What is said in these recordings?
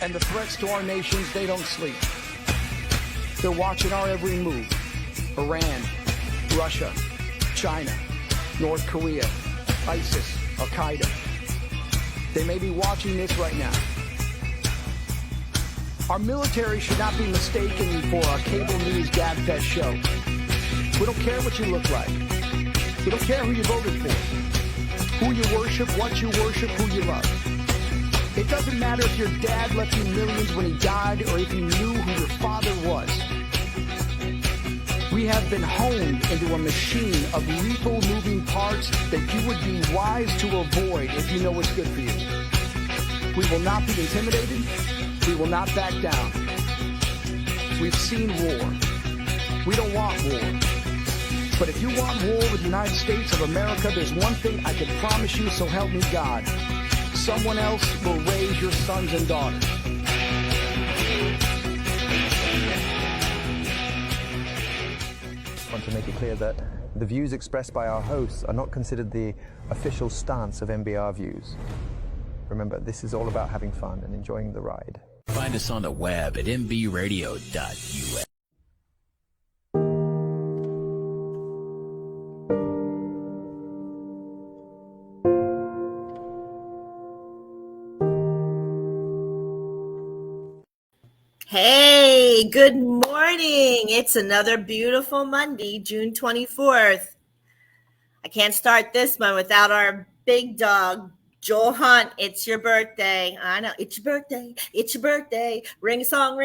And the threats to our nations, they don't sleep. They're watching our every move. Iran, Russia, China, North Korea, ISIS, Al-Qaeda. They may be watching this right now. Our military should not be mistaken for a cable news gabfest show. We don't care what you look like. We don't care who you voted for, who you worship, what you worship, who you love. It doesn't matter if your dad left you millions when he died or if you knew who your father was. We have been honed into a machine of lethal moving parts that you would be wise to avoid if you know what's good for you. We will not be intimidated. We will not back down. We've seen war. We don't want war. But if you want war with the United States of America, there's one thing I can promise you, so help me God. Someone else will raise your sons and daughters. I want to make it clear that the views expressed by our hosts are not considered the official stance of MBR Views. Remember, this is all about having fun and enjoying the ride. Find us on the web at mbradio.us. Hey, good morning. It's another beautiful Monday, June 24th. I can't start this one without our big dog, Joel Hunt. It's your birthday. I know, it's your birthday. It's your birthday. Ring a song,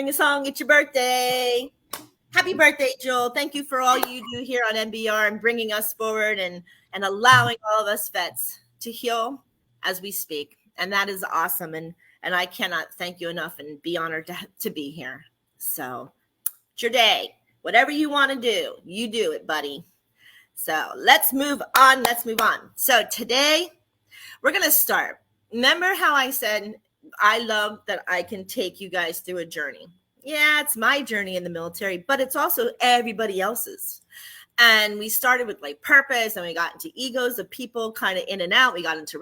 it's your birthday. Happy birthday, Joel. Thank you for all you do here on MBR and bringing us forward and allowing all of us vets to heal as we speak. And that is awesome. And I cannot thank you enough and be honored to be here. So it's your day. Whatever you want to do, you do it, buddy. So let's move on. So today we're going to start. Remember how I said I love that I can take you guys through a journey. Yeah, it's my journey in the military, but it's also everybody else's. And we started with like purpose, and we got into egos of people kind of in and out. We got into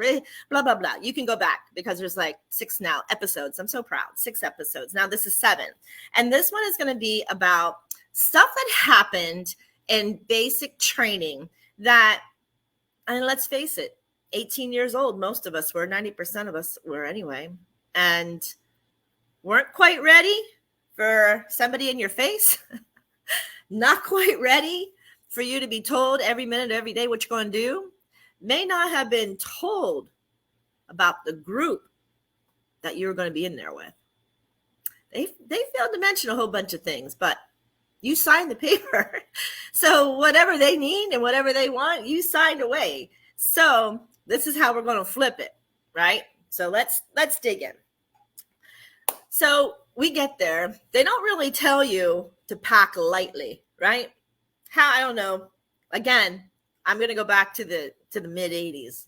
blah, blah, blah. You can go back because there's like 6 now episodes. I'm so proud. 6 episodes. Now this is 7. And this one is going to be about stuff that happened in basic training that, and let's face it, 18 years old, most of us were, 90% of us were anyway, and weren't quite ready for somebody in your face. Not quite ready for you to be told every minute, every day what you're going to do. May not have been told about the group that you were going to be in there with. They failed to mention a whole bunch of things, but you signed the paper. So whatever they need and whatever they want, you signed away. So this is how we're going to flip it, right? So let's dig in. So we get there. They don't really tell you to pack lightly, right? How, I don't know. Again, I'm going to go back to the mid 80s,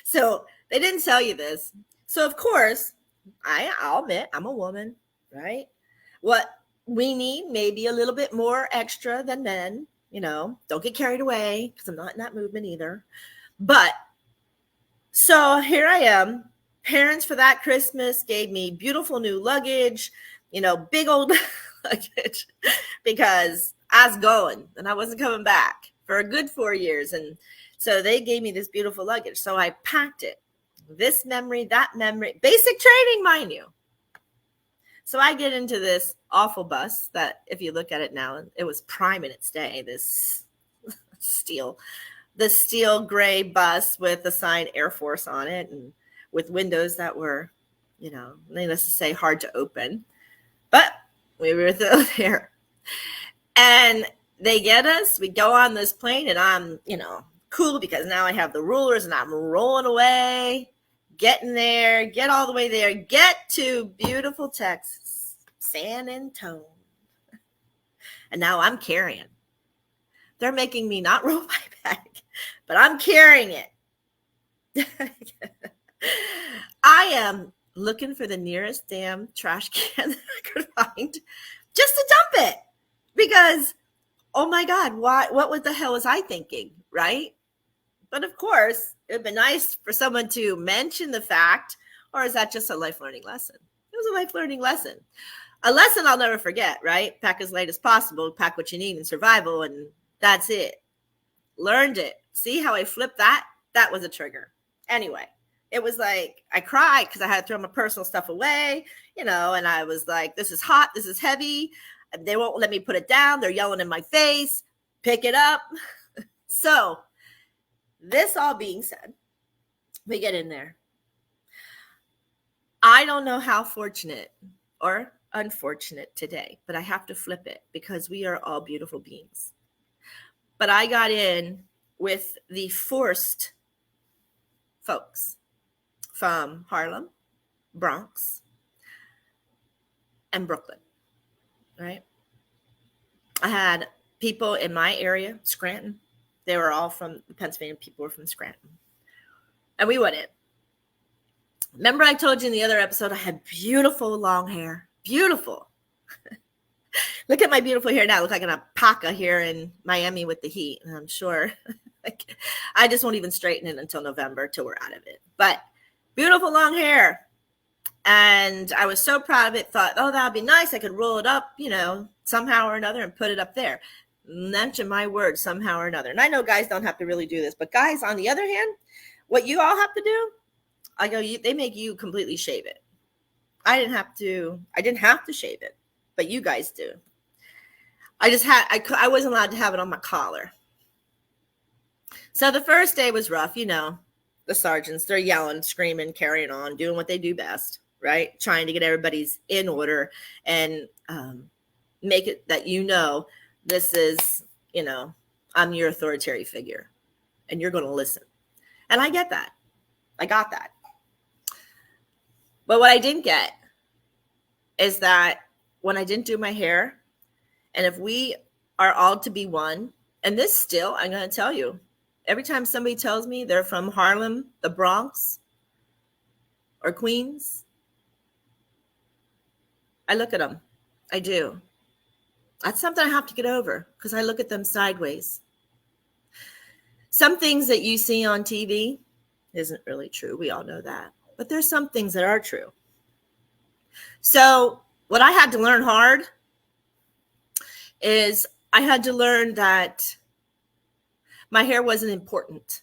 So they didn't tell you this. So of course, I'll admit I'm a woman, right? What we need maybe a little bit more extra than men, don't get carried away because I'm not in that movement either. But so here I am. Parents for that Christmas gave me beautiful new luggage, big old luggage, because I was going and I wasn't coming back for a good 4 years. And so they gave me this beautiful luggage. So I packed it. This memory, that memory, basic training, mind you. So I get into this awful bus that, if you look at it now, it was prime in its day, this steel gray bus with the sign Air Force on it and with windows that were, needless to say, hard to open. But we were there. And they get us, we go on this plane, and I'm, cool because now I have the rulers and I'm rolling away, getting there, get all the way there, get to beautiful Texas, San Antonio. And now I'm carrying. They're making me not roll my bag, but I'm carrying it. I am looking for the nearest damn trash can that I could find just to dump it. Because, oh my God, what the hell was I thinking, right? But of course, it'd be nice for someone to mention the fact Or is that just a life learning lesson? It was a life learning lesson. A lesson I'll never forget, right? Pack as light as possible, pack what you need in survival, and that's it. Learned it. See how I flipped that? That was a trigger. Anyway, it was like I cried because I had to throw my personal stuff away, and I was like, this is hot, this is heavy. They won't let me put it down. They're yelling in my face. Pick it up. So this all being said, we get in there. I don't know how fortunate or unfortunate today, but I have to flip it because we are all beautiful beings. But I got in with the forced folks from Harlem, Bronx, and Brooklyn, right? I had people in my area, Scranton. They were all from Pennsylvania. People were from Scranton. And we went in. Remember I told you in the other episode I had beautiful long hair. Beautiful. Look at my beautiful hair now. I look like an alpaca here in Miami with the heat. And I'm sure I just won't even straighten it until November till we're out of it. But beautiful long hair. And I was so proud of it. Thought, oh, that would be nice. I could roll it up, somehow or another and put it up there. Mention my word, somehow or another. And I know guys don't have to really do this. But guys, on the other hand, what you all have to do, they make you completely shave it. I didn't have to shave it, but you guys do. I wasn't allowed to have it on my collar. So the first day was rough, the sergeants, they're yelling, screaming, carrying on, doing what they do best, right? Trying to get everybody's in order and make it that this is, I'm your authoritarian figure and you're going to listen. And I get that. I got that. But what I didn't get is that when I didn't do my hair, and if we are all to be one, and this still, I'm going to tell you, every time somebody tells me they're from Harlem, the Bronx, or Queens, I look at them. I do. That's something I have to get over because I look at them sideways. Some things that you see on TV isn't really true. We all know that. But there's some things that are true. So what I had to learn hard is I had to learn that my hair wasn't important.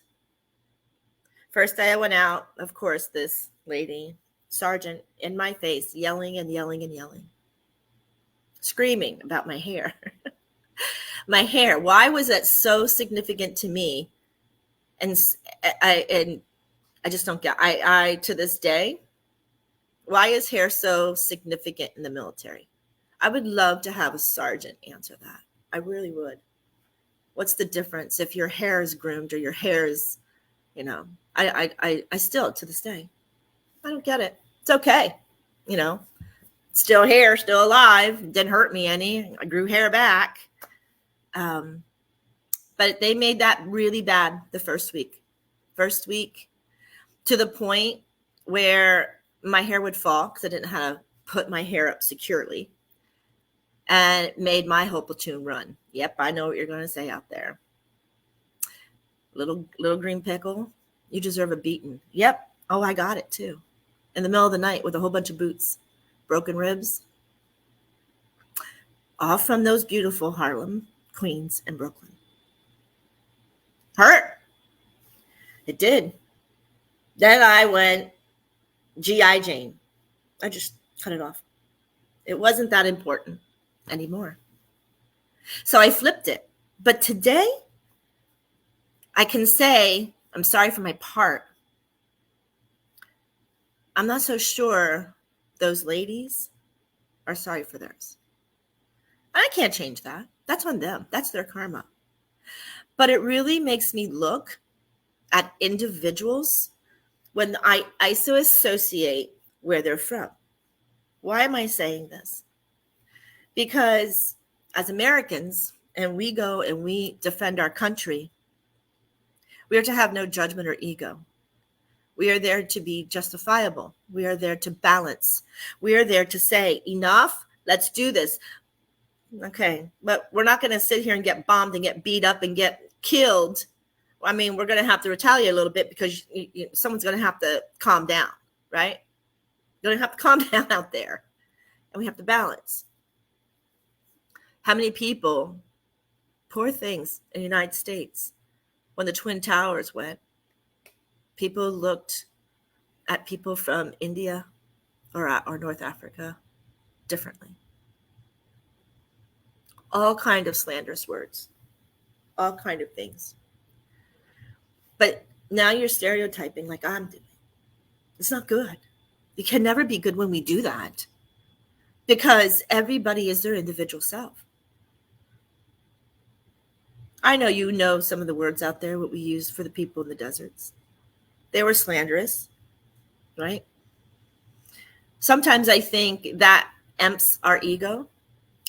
First day I went out, of course, this lady, sergeant, in my face, yelling and yelling and yelling, screaming about my hair. My hair. Why was that so significant to me? And I just don't get. I to this day, why is hair so significant in the military? I would love to have a sergeant answer that. I really would. What's the difference if your hair is groomed or your hair is, I still, to this day, I don't get it. It's okay. Still hair, still alive. Didn't hurt me any. I grew hair back. But they made that really bad the first week. To the point where my hair would fall because I didn't know how to put my hair up securely. And it made my whole platoon run. Yep, I know what you're going to say out there. Little green pickle, you deserve a beating. Yep. Oh, I got it too. In the middle of the night with a whole bunch of boots, broken ribs. All from those beautiful Harlem, Queens, and Brooklyn. Hurt. It did. Then I went G.I. Jane. I just cut it off. It wasn't that important anymore. So I flipped it. But today, I can say, I'm sorry for my part. I'm not so sure those ladies are sorry for theirs. I can't change that. That's on them. That's their karma. But it really makes me look at individuals when I ISO associate where they're from. Why am I saying this? Because as Americans, and we go and we defend our country, we are to have no judgment or ego. We are there to be justifiable. We are there to balance. We are there to say, enough, let's do this. Okay, but we're not going to sit here and get bombed and get beat up and get killed. I mean, we're going to have to retaliate a little bit because someone's going to have to calm down, right? You don't have to calm down out there. And we have to balance. How many people, poor things in the United States, when the Twin Towers went, people looked at people from India or North Africa differently. All kind of slanderous words, all kind of things. But now you're stereotyping like I'm doing. It's not good. You can never be good when we do that, because everybody is their individual self. I know you know some of the words out there, what we use for the people in the deserts. They were slanderous, right? Sometimes I think that empts our ego,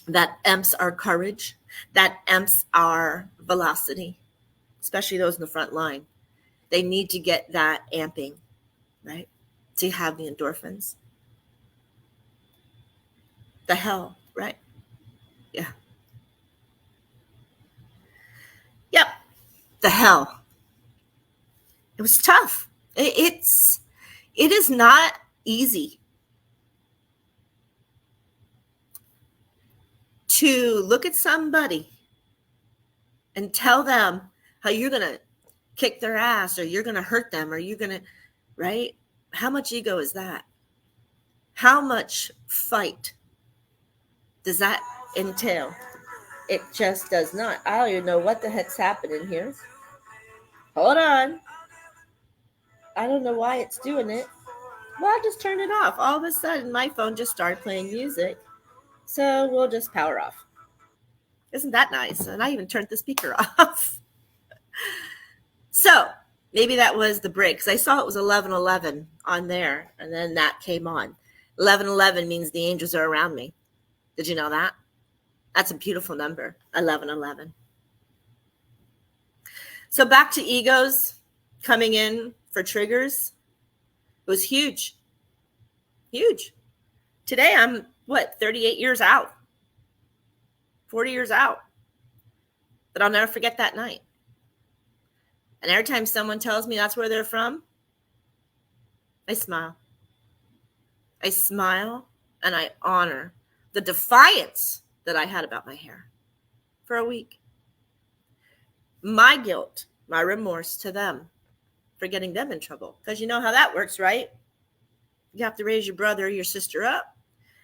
that empts our courage, that empts our velocity, especially those in the front line. They need to get that amping, right? To have the endorphins. The hell, right? Yeah. Yep. The hell. It was tough. It is not easy to look at somebody and tell them how you're going to kick their ass, or you're going to hurt them, or you're going to, right? How much ego is that? How much fight does that entail? It just does not. I don't even know what the heck's happening here. Hold on. I don't know why it's doing it. Well, I just turned it off. All of a sudden, my phone just started playing music. So we'll just power off. Isn't that nice? And I even turned the speaker off. So maybe that was the break, because I saw it was 11:11 on there, and then that came on. 11:11 means the angels are around me. Did you know that? That's a beautiful number, 11:11. So back to egos coming in for triggers. It was huge. Huge. Today I'm, 38 years out. 40 years out. But I'll never forget that night. And every time someone tells me that's where they're from, I smile. I smile and I honor the defiance that I had about my hair for a week. My guilt, my remorse to them for getting them in trouble. Because you know how that works, right? You have to raise your brother or your sister up.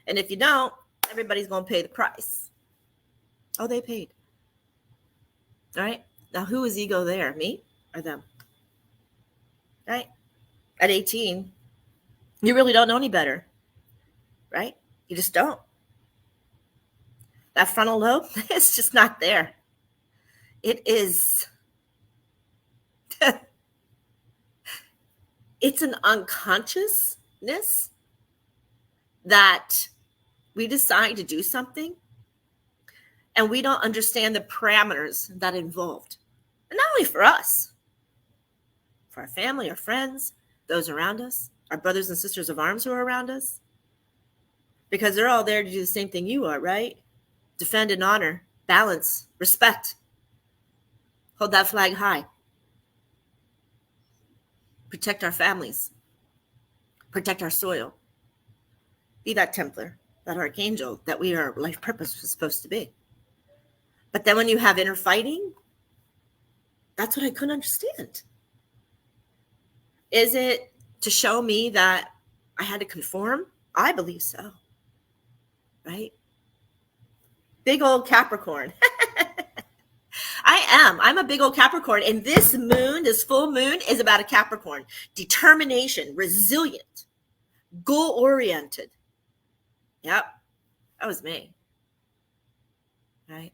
And if you don't, everybody's going to pay the price. Oh, they paid. All right. Now, who is ego there? Me or them? Right? At 18, you really don't know any better. Right? You just don't. That frontal lobe, it's just not there. It is. It's an unconsciousness that we decide to do something and we don't understand the parameters that involved. And not only for us, for our family, our friends, those around us, our brothers and sisters of arms who are around us, because they're all there to do the same thing you are, right? Defend and honor, balance, respect. Hold that flag high. Protect our families. Protect our soil. Be that Templar, that archangel that we are life purpose was supposed to be. But then when you have inner fighting, that's what I couldn't understand. Is it to show me that I had to conform? I believe so. Right? Big old Capricorn. I'm a big old Capricorn. And this moon, this full moon, is about a Capricorn. Determination, resilient, goal-oriented. Yep, that was me. Right?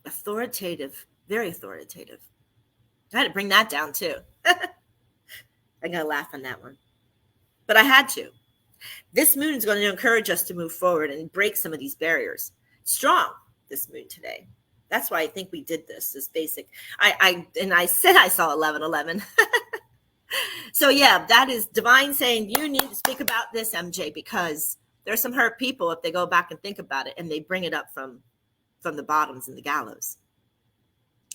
Authoritative, very authoritative. I had to bring that down too. I gotta laugh on that one. But I had to. This moon is going to encourage us to move forward and break some of these barriers. Strong, this moon today. That's why I think we did this basic. I said I saw 11:11. So yeah, that is divine saying you need to speak about this, MJ, because there's some hurt people if they go back and think about it and they bring it up from the bottoms and the gallows.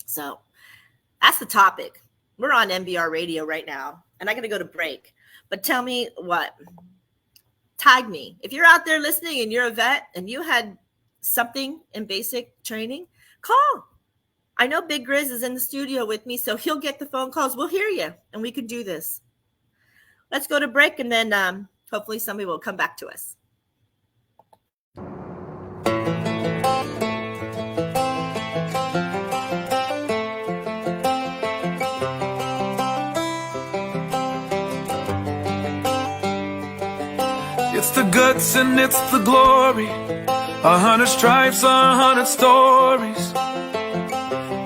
So that's the topic. We're on MBR radio right now, and I got to go to break. But tell me tag me. If you're out there listening and you're a vet and you had something in basic training, call. I know Big Grizz is in the studio with me, so he'll get the phone calls. We'll hear you, and we can do this. Let's go to break, and then hopefully somebody will come back to us. It's the guts and it's the glory. 100 stripes, 100 stories.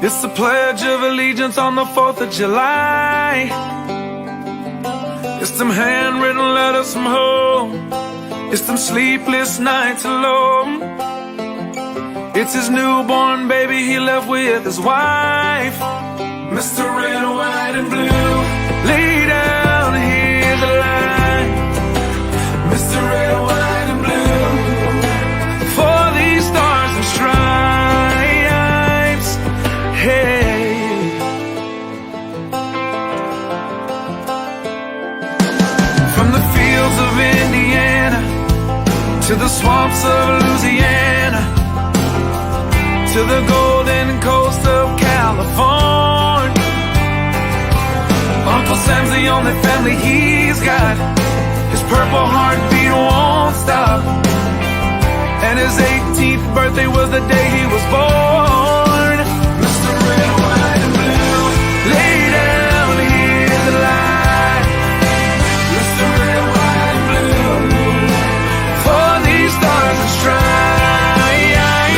It's the Pledge of Allegiance on the 4th of July. It's them handwritten letters from home. It's them sleepless nights alone. It's his newborn baby he left with his wife. Mr. Red, White, and Blue, lay down, hear the line. Mr. Red, White, and Blue, for these stars and stripes. Hey. From the fields of Indiana to the swamps of Louisiana, to the golden coast of California, Uncle Sam's the only family he's got. His purple heartbeat won't stop, and his 18th birthday was the day he was born. Mr. Red, White, and Blue, lay down, hear the light. Mr. Red, White, and Blue, for these stars and stripes.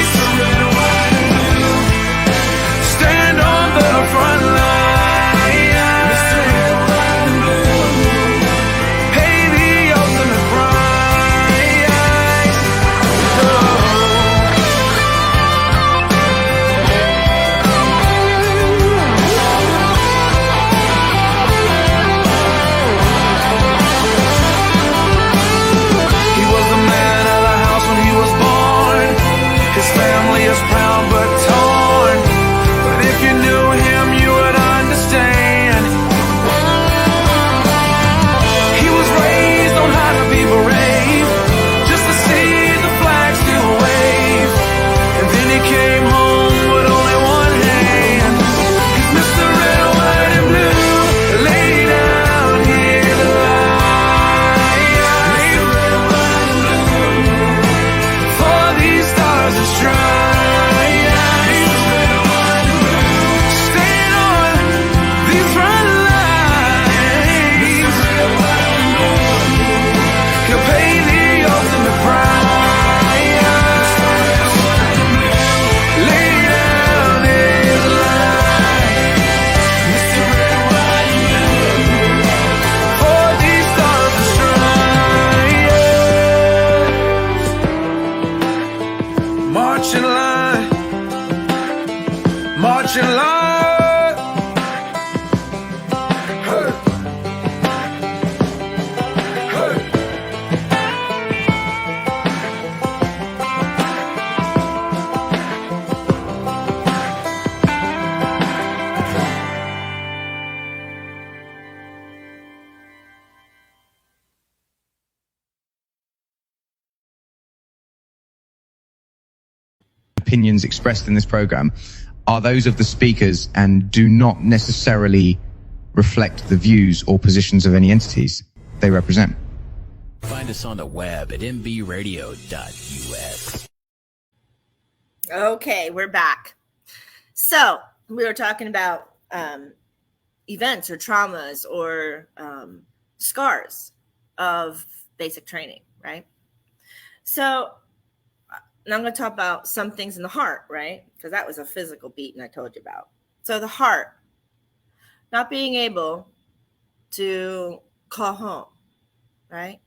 Mr. Red, White, and Blue, stand on the front line. Mr. Red, White, and Blue, pay the ultimate price. Oh. He was the man of the house when he was born. His family is proud but torn. But if you knew him, you would understand. He was raised on how to be brave, just to see the flag still wave. And then he came home with only one hand. He's Mr. Red, White, and Blue, lay down, hear the light. Mr. Red, White, and Blue, for these stars and stripes. Mr. Red, White, and Blue, stand on these front lines. Mr. Red, White, and Blue, he'll pay the ultimate price. Mr. Red, White, and Blue, lay down, hear the light. Mr. Red, White, and Blue, for these stars and stripes. March in line, march in line. Hey. Hey. Opinions expressed in this program are those of the speakers and do not necessarily reflect the views or positions of any entities they represent. Find us on the web at mbradio.us. Okay, we're back. So we were talking about events or traumas or scars of basic training, right? So now I'm going to talk about some things in the heart, right? Because that was a physical beating I told you about. So the heart, not being able to call home, right?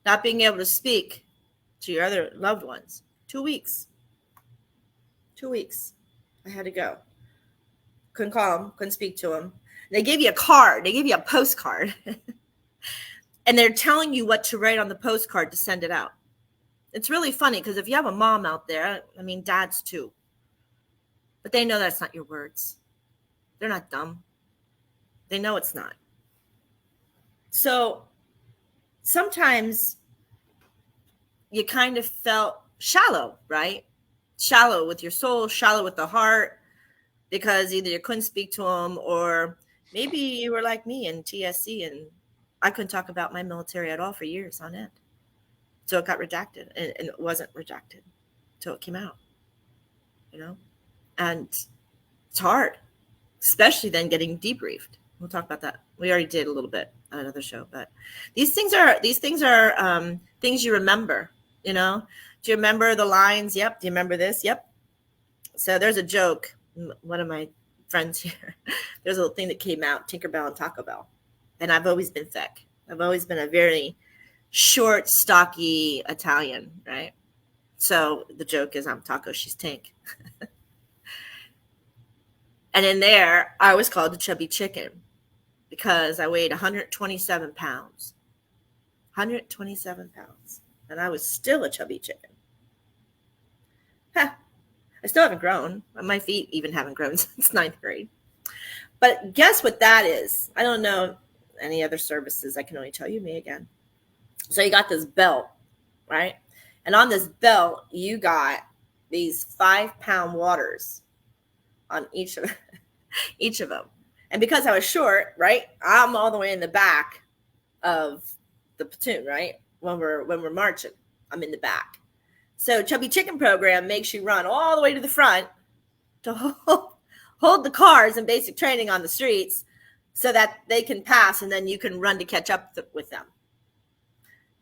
Not being able to speak to your other loved ones. 2 weeks. 2 weeks. I had to go. Couldn't call them, couldn't speak to them. They gave you a card. They gave you a postcard. And they're telling you what to write on the postcard to send it out. It's really funny because if you have a mom out there, I mean, dads too, but they know that's not your words. They're not dumb. They know it's not. So sometimes you kind of felt shallow, right? Shallow with your soul, shallow with the heart, because either you couldn't speak to them, or maybe you were like me in TSC and I couldn't talk about my military at all for years on end. So it got redacted, and it wasn't redacted until it came out, you know? And it's hard, especially then getting debriefed. We'll talk about that. We already did a little bit on another show, but these things are things you remember, you know? Do you remember the lines? Yep. Do you remember this? Yep. So there's a joke. One of my friends here, there's a little thing that came out, Tinkerbell and Taco Bell. And I've always been thick. I've always been a very short, stocky Italian, right? So the joke is I'm Taco, she's Tink. And in there, I was called the chubby chicken because I weighed 127 pounds. 127 pounds. And I was still a chubby chicken. Huh. I still haven't grown. My feet even haven't grown since ninth grade. But guess what that is? I don't know any other services. I can only tell you me again. So you got this belt, right? And on this belt, you got these 5-pound waters on each of them. And because I was short, right, I'm all the way in the back of the platoon, right? When we're marching, I'm in the back. So Chubby Chicken program makes you run all the way to the front to hold the cars in basic training on the streets so that they can pass and then you can run to catch up with them.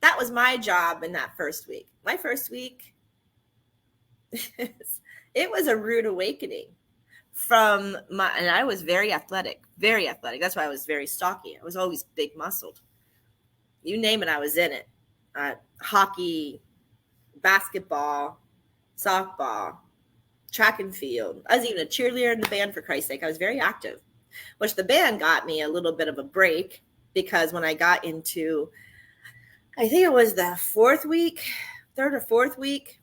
That was my job in that first week. My first week, it was a rude awakening and I was very athletic, very athletic. That's why I was very stocky. I was always big muscled. You name it, I was in it. Hockey, basketball, softball, track and field. I was even a cheerleader in the band, for Christ's sake. I was very active, which the band got me a little bit of a break because when I got into, I think it was the third or fourth week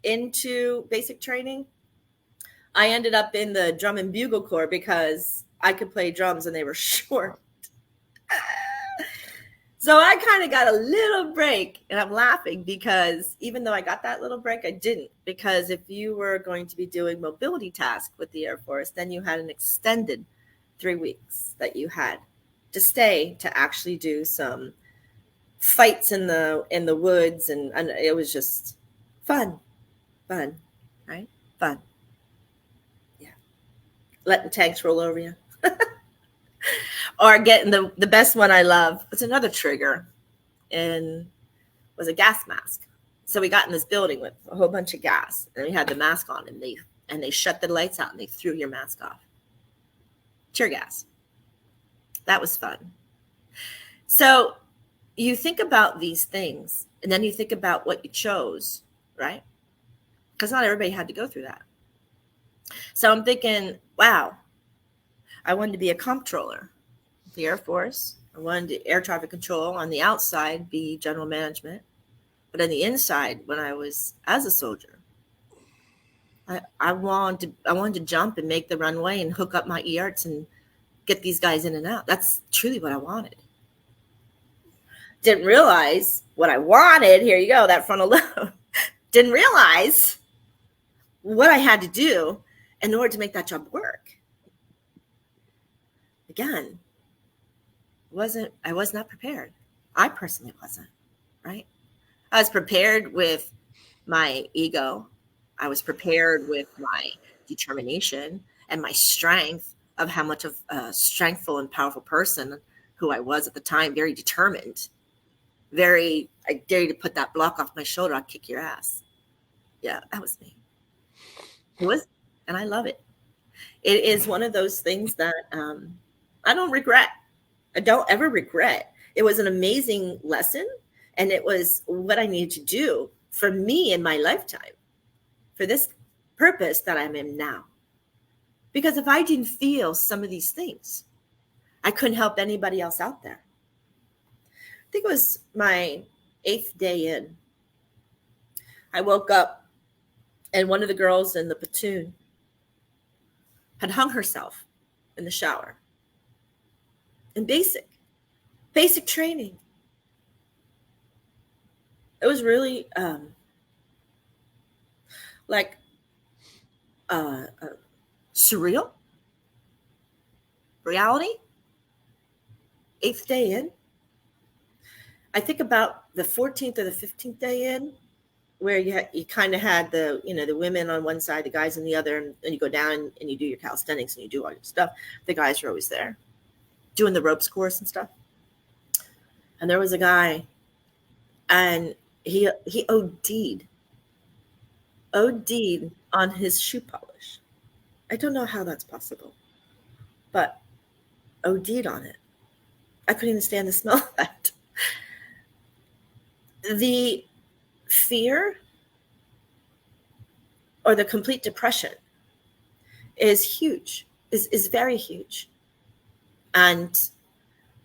into basic training, I ended up in the drum and bugle corps because I could play drums and they were short. So I kind of got a little break, and I'm laughing because even though I got that little break, I didn't, because if you were going to be doing mobility tasks with the Air Force, then you had an extended 3 weeks that you had to stay to actually do some fights in the woods, and it was just fun, right? Fun. Yeah. Letting tanks roll over you. Or getting the best one I love. It's another trigger, and was a gas mask. So we got in this building with a whole bunch of gas, and we had the mask on, and they shut the lights out and they threw your mask off. Tear gas. That was fun. So you think about these things, and then you think about what you chose, right? Because not everybody had to go through that. So I'm thinking, wow, I wanted to be a comptroller. The Air Force. I wanted to air traffic control on the outside, be general management. But on the inside, when I was as a soldier, I wanted to jump and make the runway and hook up my ERTs and get these guys in and out. That's truly what I wanted. Didn't realize what I wanted. Here you go, that frontal lobe. Didn't realize what I had to do in order to make that job work. Again, I was not prepared. I personally wasn't, right? I was prepared with my ego. I was prepared with my determination and my strength of how much of a strengthful and powerful person who I was at the time, very determined, I dare you to put that block off my shoulder, I'll kick your ass. Yeah, that was me. It was, and I love it. It is one of those things that I don't regret. I don't ever regret. It was an amazing lesson, and it was what I needed to do for me in my lifetime, for this purpose that I'm in now. Because if I didn't feel some of these things, I couldn't help anybody else out there. I think it was my 8th day in. I woke up, and one of the girls in the platoon had hung herself in the shower. In basic training. It was really like surreal reality. 8th day in. I think about the 14th or the 15th day in, where you kind of had the women on one side, the guys on the other, and you go down and you do your calisthenics and you do all your stuff. The guys are always there doing the ropes course and stuff. And there was a guy, and he OD'd on his shoe polish. I don't know how that's possible, but OD'd on it. I couldn't even stand the smell of that. The fear or the complete depression is huge, is very huge. And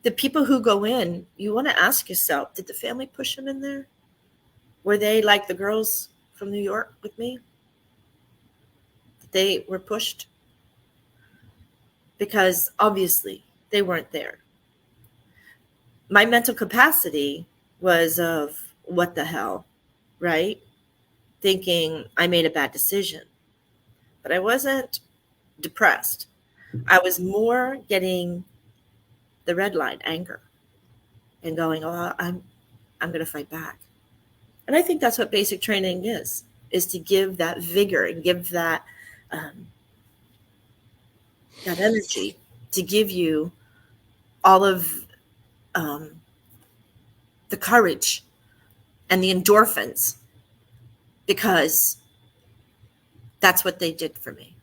the people who go in, you want to ask yourself, did the family push them in there? Were they like the girls from New York with me? They were pushed? Because obviously they weren't there. My mental capacity was of what the hell, right? Thinking I made a bad decision. But I wasn't depressed. I was more getting the red line, anger, and going, oh, I'm going to fight back. And I think that's what basic training is to give that vigor and give that that energy, to give you all of the courage and the endorphins, because that's what they did for me.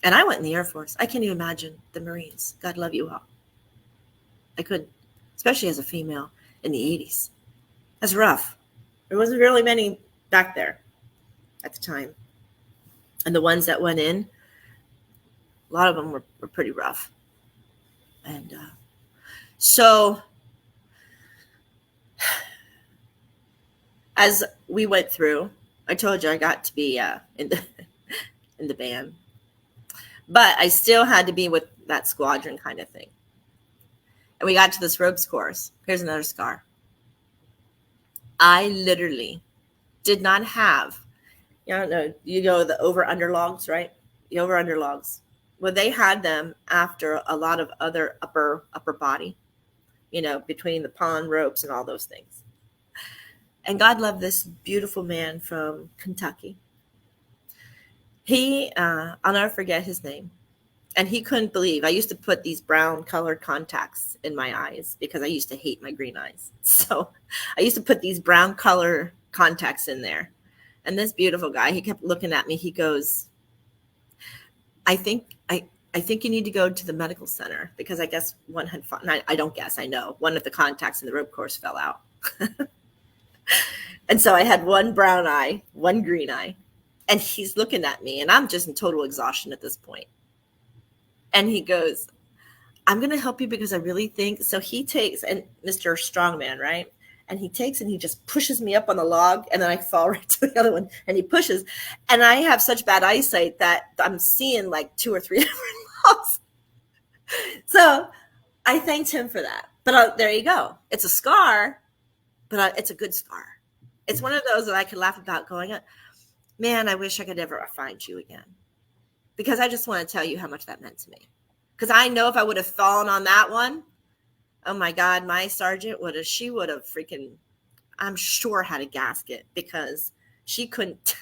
And I went in the Air Force. I can't even imagine the Marines. God love you all. I couldn't, especially as a female in the 80s. That's rough. There wasn't really many back there at the time. And the ones that went in, a lot of them were pretty rough. And so as we went through, I told you I got to be in the band. But I still had to be with that squadron kind of thing. And we got to this ropes course. Here's another scar. I literally did not have, the over-under logs, right? The over-under logs. Well, they had them after a lot of other upper body, between the pond ropes and all those things. And God love this beautiful man from Kentucky. He, I'll never forget his name. And he couldn't believe. I used to put these brown colored contacts in my eyes because I used to hate my green eyes. So I used to put these brown color contacts in there. And this beautiful guy, he kept looking at me. He goes, I think you need to go to the medical center, because I guess one had fallen. I don't guess, I know. One of the contacts in the rope course fell out. And so I had one brown eye, one green eye. And he's looking at me, and I'm just in total exhaustion at this point. And he goes, I'm going to help you because I really think. So he takes, and Mr. Strongman, right? And he takes and he just pushes me up on the log, and then I fall right to the other one, and he pushes. And I have such bad eyesight that I'm seeing like 2 or 3 different logs. So I thanked him for that. But there you go. It's a scar, but it's a good scar. It's one of those that I could laugh about going, man, I wish I could ever find you again. Because I just want to tell you how much that meant to me. Because I know if I would have fallen on that one, oh my God, my sergeant would have freaking, I'm sure, had a gasket, because she couldn't,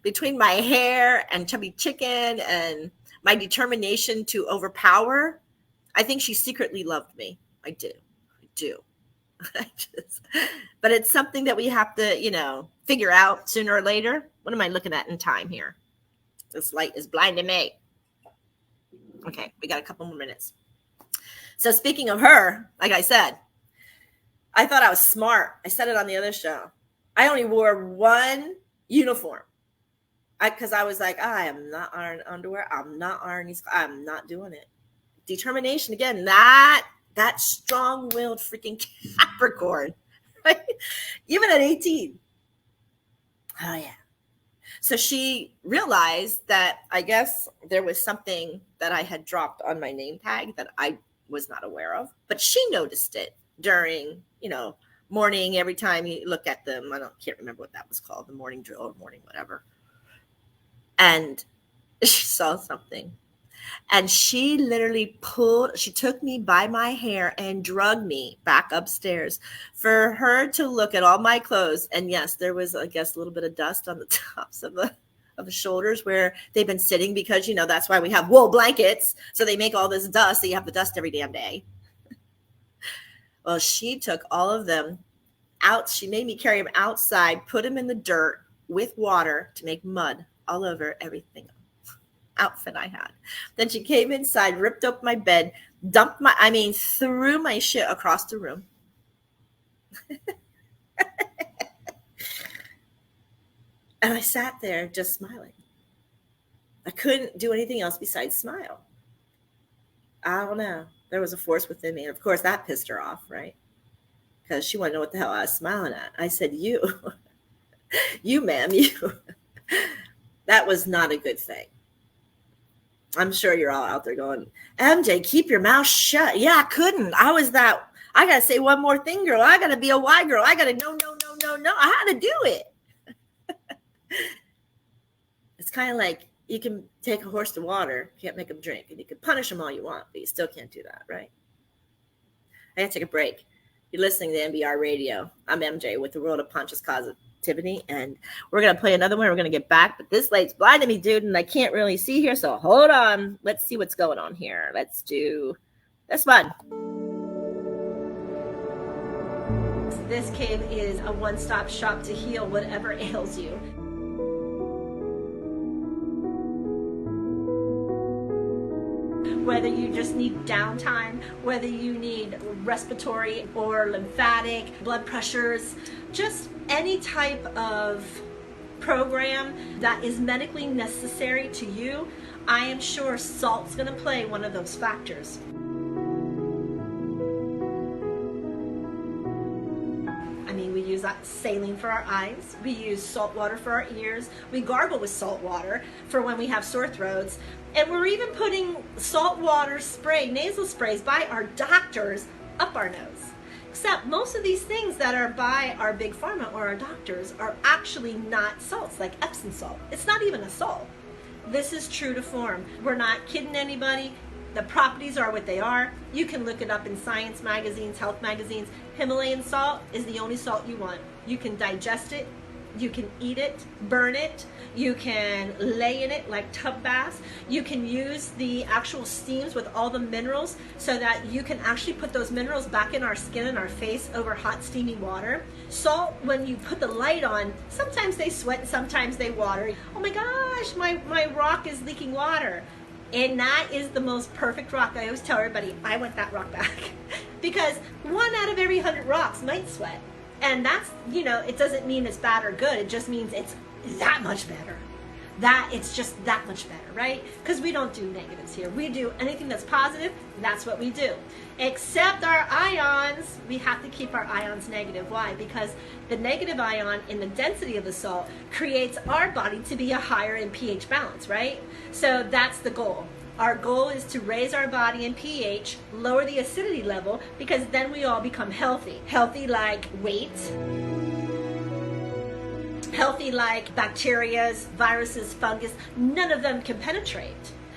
between my hair and chubby chicken and my determination to overpower, I think she secretly loved me. I do. But it's something that we have to, figure out sooner or later. What am I looking at in time here? This light is blinding me. Okay, we got a couple more minutes. So speaking of her, like I said, I thought I was smart. I said it on the other show. I only wore one uniform because I was like, I am not ironing underwear. I'm not ironing these. I'm not doing it. Determination again. That strong-willed freaking Capricorn. Right? Even at 18. Oh yeah. So she realized that I guess there was something that I had dropped on my name tag that I was not aware of, but she noticed it during, morning every time you look at them. Can't remember what that was called, the morning drill or morning whatever. And she saw something. And she literally she took me by my hair and dragged me back upstairs for her to look at all my clothes. And yes, there was, I guess, a little bit of dust on the tops of the shoulders where they've been sitting, because, you know, that's why we have wool blankets. So they make all this dust. So you have the dust every damn day. Well, she took all of them out. She made me carry them outside, put them in the dirt with water to make mud all over everything outfit I had. Then she came inside, ripped up my bed, threw my shit across the room. And I sat there just smiling. I couldn't do anything else besides smile. I don't know. There was a force within me. And of course, that pissed her off, right? Because she wanted to know what the hell I was smiling at. I said, you, ma'am, you. That was not a good thing. I'm sure you're all out there going, MJ, keep your mouth shut. Yeah, I couldn't. I got to say one more thing, girl. I got to be a white girl. I got to no. I had to do it. It's kind of like you can take a horse to water, can't make him drink. And you can punish him all you want, but you still can't do that, right? I got to take a break. You're listening to NBR Radio. I'm MJ with the World of Conscious Positivity, and we're going to play another one. We're going to get back, but this light's blinding me, dude, and I can't really see here, so hold on. Let's see what's going on here. Let's do this one. This cave is a one-stop shop to heal whatever ails you. Whether you just need downtime, whether you need respiratory or lymphatic, blood pressures, just any type of program that is medically necessary to you, I am sure salt's going to play one of those factors. We use saline for our eyes. We use salt water for our ears. We gargle with salt water for when we have sore throats. And we're even putting salt water spray, nasal sprays by our doctors up our nose. Except most of these things that are by our big pharma or our doctors are actually not salts, like Epsom salt. It's not even a salt. This is true to form. We're not kidding anybody. The properties are what they are. You can look it up in science magazines, health magazines. Himalayan salt is the only salt you want. You can digest it. You can eat it, burn it. You can lay in it like tub baths. You can use the actual steams with all the minerals so that you can actually put those minerals back in our skin and our face over hot steamy water. Salt, when you put the light on, sometimes they sweat and sometimes they water. Oh my gosh, my rock is leaking water. And that is the most perfect rock. I always tell everybody, I want that rock back. Because 1 out of every 100 rocks might sweat. And that's, it doesn't mean it's bad or good. It just means it's that much better. It's just that much better, right? Because we don't do negatives here. We do anything that's positive, that's what we do. Except our ions, we have to keep our ions negative. Why? Because the negative ion in the density of the salt creates our body to be a higher in pH balance, right? So that's the goal. Our goal is to raise our body in pH, lower the acidity level, because then we all become healthy. Healthy like weight, healthy like bacterias, viruses, fungus. None of them can penetrate.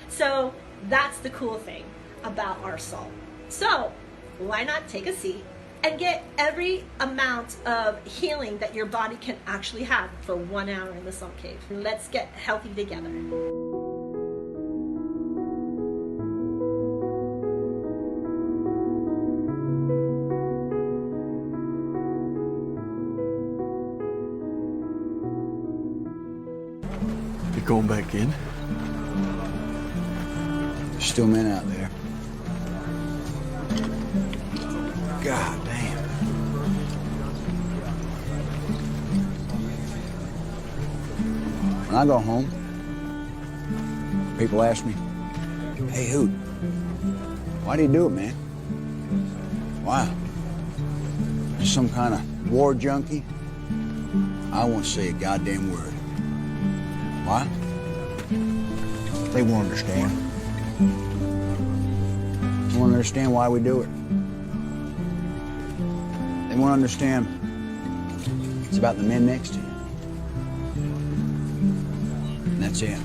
So that's the cool thing about our salt. So why not take a seat and get every amount of healing that your body can actually have for 1 hour in the salt cave. Let's get healthy together. You going back in? There's still men out there. God damn. When I go home, people ask me, hey, Hoot, why do you do it, man? Why? Just some kind of war junkie? I won't say a goddamn word. Why? They won't understand. They won't understand why we do it. They won't understand. It's about the men next to you. And that's it.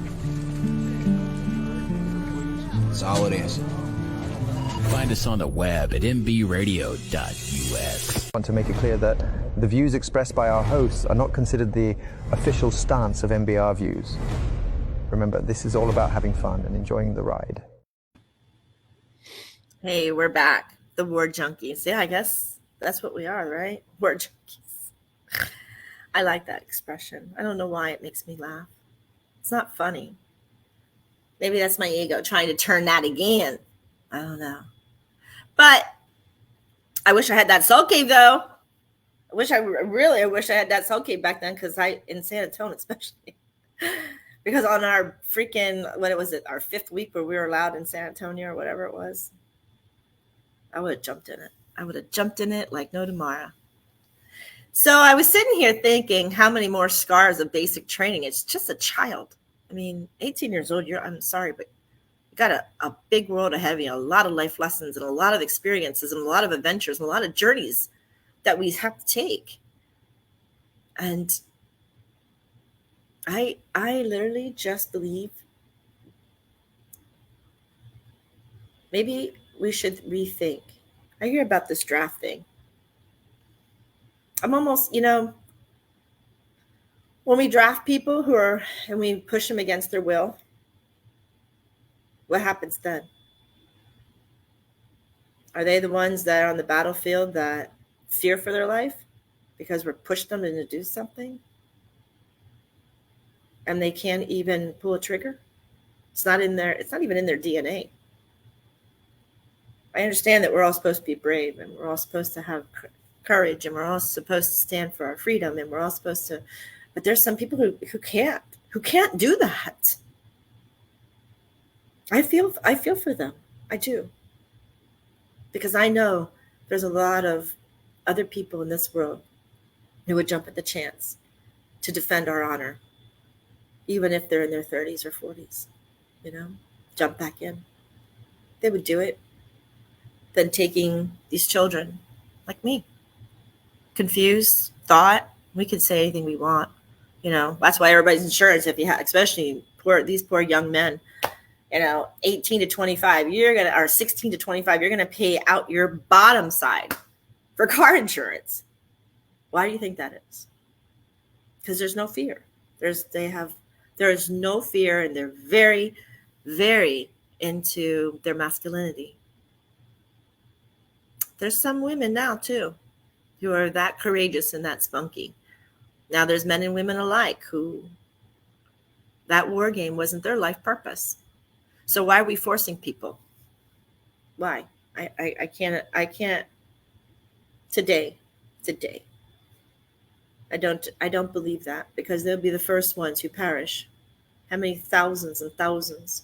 That's all it is. Find us on the web at mbradio.us. I want to make it clear that the views expressed by our hosts are not considered the official stance of MBR Views. Remember, this is all about having fun and enjoying the ride. Hey, we're back. The word junkies. Yeah, I guess that's what we are, right? Word junkies. I like that expression. I don't know why it makes me laugh. It's not funny. Maybe that's my ego trying to turn that again. I don't know. But I wish I had that soul cave, though. I wish I had that soul cave back then, because in San Antonio especially. Because on our freaking, our 5th week where we were allowed in San Antonio or whatever it was, I would have jumped in it. I would have jumped in it like no tomorrow. So I was sitting here thinking how many more scars of basic training. It's just a child. I mean, 18 years old, I'm sorry, but you got a big world ahead of you, a lot of life lessons and a lot of experiences and a lot of adventures and a lot of journeys that we have to take. And I literally just believe maybe we should rethink. I hear about this draft thing. I'm almost, when we draft people and we push them against their will, what happens then? Are they the ones that are on the battlefield that fear for their life because we're pushed them to do something and they can't even pull a trigger? It's not even in their DNA. I understand that we're all supposed to be brave and we're all supposed to have courage and we're all supposed to stand for our freedom and we're all supposed to, but there's some people who can't do that. I feel for them. I do. Because I know there's a lot of other people in this world who would jump at the chance to defend our honor, even if they're in their 30s or 40s, jump back in. They would do it than taking these children like me. Confused, thought, we can say anything we want. That's why everybody's insurance, if you have, especially these poor young men, 18 to 25, or 16 to 25, you're going to pay out your bottom side for car insurance. Why do you think that is? Because there's no fear. There is no fear, and they're very, very into their masculinity. There's some women now too who are that courageous and that spunky. Now there's men and women alike who that war game wasn't their life purpose. So why are we forcing people? Why? I can't today. I don't believe that, because they'll be the first ones who perish. How many thousands and thousands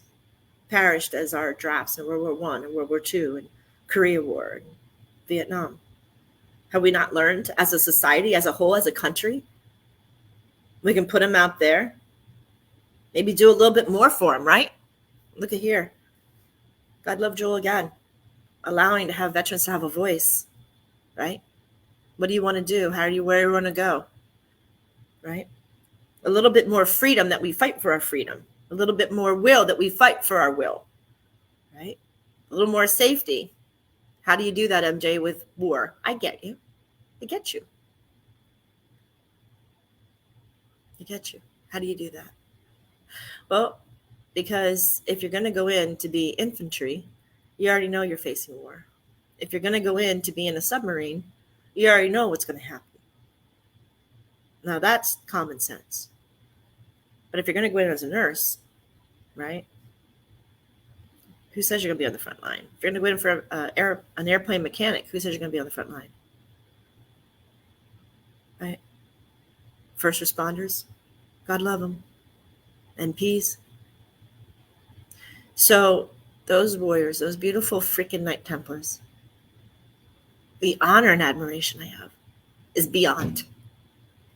perished as our drafts in World War I and World War II and Korea War and Vietnam? Have we not learned as a society, as a whole, as a country? We can put them out there. Maybe do a little bit more for them, right? Look at here. God love Joel again. Allowing to have veterans to have a voice, right? What do you want to do? Where do you want to go? Right? A little bit more freedom, that we fight for our freedom. A little bit more will, that we fight for our will. Right? A little more safety. How do you do that, MJ, with war? I get you. I get you. I get you. How do you do that? Well, because if you're going to go in to be infantry, you already know you're facing war. If you're going to go in to be in a submarine, you already know what's going to happen. Now, that's common sense. But if you're going to go in as a nurse, right? Who says you're going to be on the front line? If you're going to go in for an airplane mechanic, who says you're going to be on the front line? Right? First responders, God love them. MPs. So those warriors, those beautiful freaking Knight Templars, the honor and admiration I have is beyond.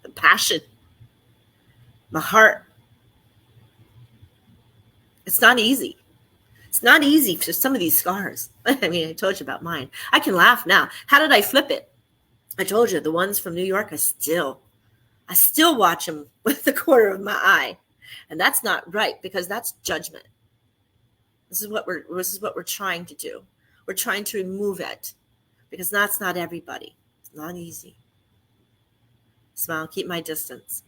The passion, my heart. It's not easy. It's not easy for some of these scars. I mean, I told you about mine. I can laugh now. How did I flip it? I told you, the ones from New York, I still watch them with the corner of my eye. And that's not right, because that's judgment. This is what we're trying to do. We're trying to remove it, because that's not everybody. It's not easy. Smile, keep my distance.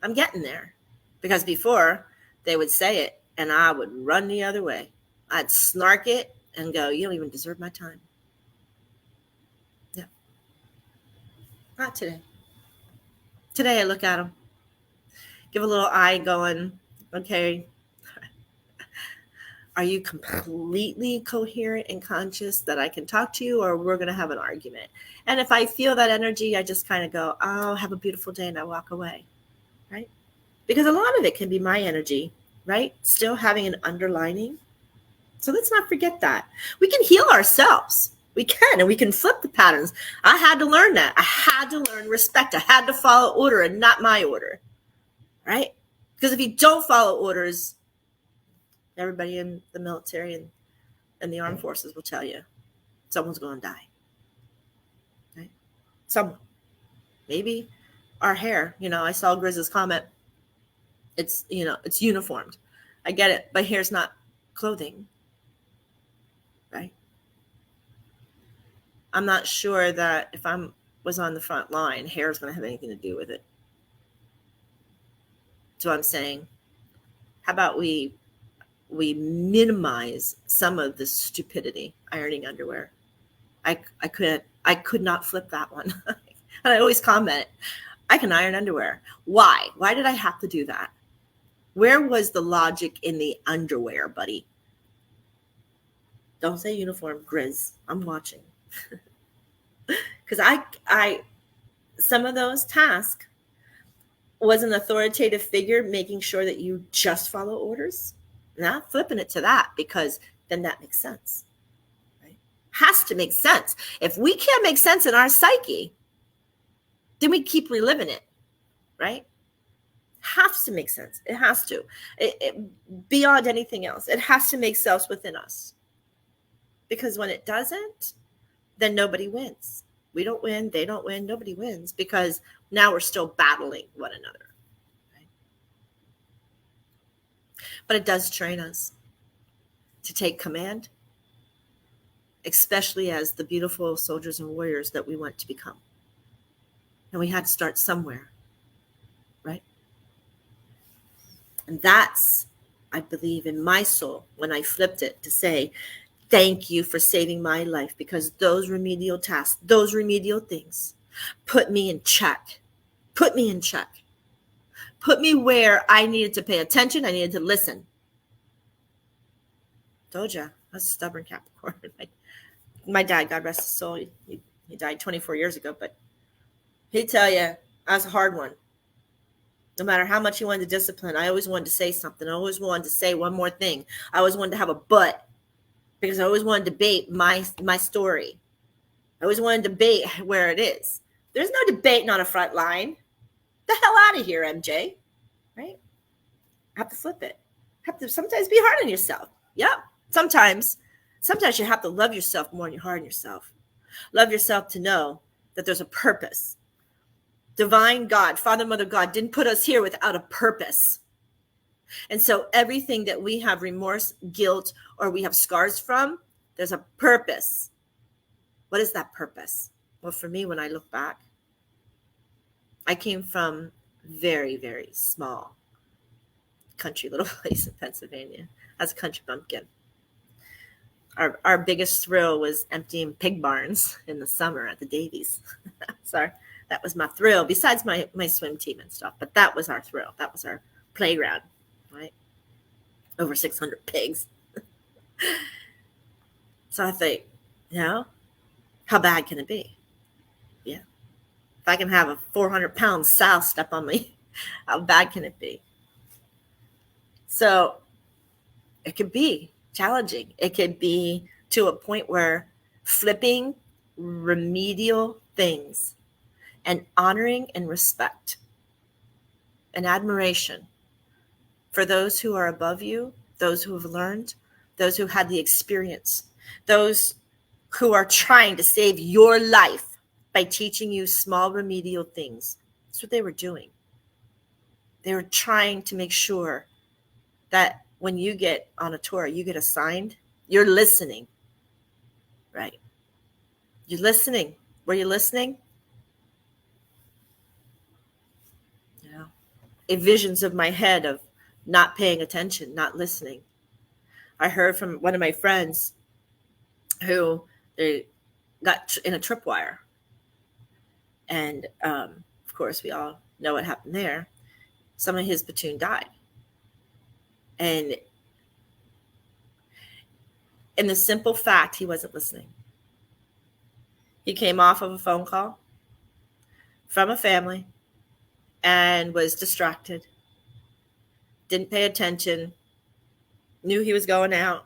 I'm getting there, because before they would say it and I would run the other way. I'd snark it and go, you don't even deserve my time. Yeah. Not today. Today I look at them, give a little eye going, okay, are you completely coherent and conscious that I can talk to you, or we're going to have an argument? And if I feel that energy, I just kind of go, oh, have a beautiful day, and I walk away, right? Because a lot of it can be my energy, right? Still having an underlining. So let's not forget that. We can heal ourselves. We can, and we can flip the patterns. I had to learn that. I had to learn respect. I had to follow order and not my order, right? Because if you don't follow orders, everybody in the military and the armed forces will tell you someone's going to die, right? Someone. Maybe our hair. I saw Grizz's comment. It's uniformed. I get it, but hair's not clothing, right? I'm not sure that if I was on the front line, hair is going to have anything to do with it. So I'm saying, how about we minimize some of the stupidity, ironing underwear. I could not flip that one. And I always comment, I can iron underwear. Why? Why did I have to do that? Where was the logic in the underwear, buddy? Don't say uniform, Grizz. I'm watching. Because I some of those tasks was an authoritative figure making sure that you just follow orders. Not flipping it to that, because then that makes sense, right? Has to make sense. If we can't make sense in our psyche, then we keep reliving it, right? Has to make sense. It has to. Beyond anything else, it has to make sense within us. Because when it doesn't, then nobody wins. We don't win. They don't win. Nobody wins, because now we're still battling one another. But it does train us to take command, especially as the beautiful soldiers and warriors that we want to become. And we had to start somewhere, right? And that's, I believe, in my soul, when I flipped it to say, thank you for saving my life, because those remedial tasks, those remedial things put me in check. Put me in check. Put me where I needed to pay attention. I needed to listen. Told you, I was a stubborn Capricorn. My dad, God rest his soul, he died 24 years ago, but he'd tell you, I was a hard one. No matter how much he wanted to discipline, I always wanted to say something. I always wanted to say one more thing. I always wanted to have a but, because I always wanted to debate my story. I always wanted to debate where it is. There's no debating on a front line. The hell out of here, MJ, right? Have to flip it. Have to sometimes be hard on yourself. Yep. Sometimes you have to love yourself more than you're hard on yourself. Love yourself to know that there's a purpose. Divine God, Father, Mother God didn't put us here without a purpose. And so everything that we have remorse, guilt, or we have scars from, there's a purpose. What is that purpose? Well, for me, when I look back, I came from very, very small country little place in Pennsylvania as a country bumpkin. Our biggest thrill was emptying pig barns in the summer at the Davies. That was my thrill, besides my swim team and stuff. But that was our thrill. That was our playground, right? Over 600 pigs. So I think, how bad can it be? Yeah. If I can have a 400-pound sow step on me, how bad can it be? So it could be challenging. It could be to a point where flipping remedial things and honoring and respect and admiration for those who are above you, those who have learned, those who had the experience, those who are trying to save your life by teaching you small remedial things. That's what they were doing. They were trying to make sure that when you get on a tour, you get assigned, you're listening, right? You're listening. Were you listening? You know, visions of my head of not paying attention, not listening. I heard from one of my friends who they got in a tripwire. And of course, we all know what happened there. Some of his platoon died. And in the simple fact, he wasn't listening. He came off of a phone call from a family and was distracted, didn't pay attention, knew he was going out.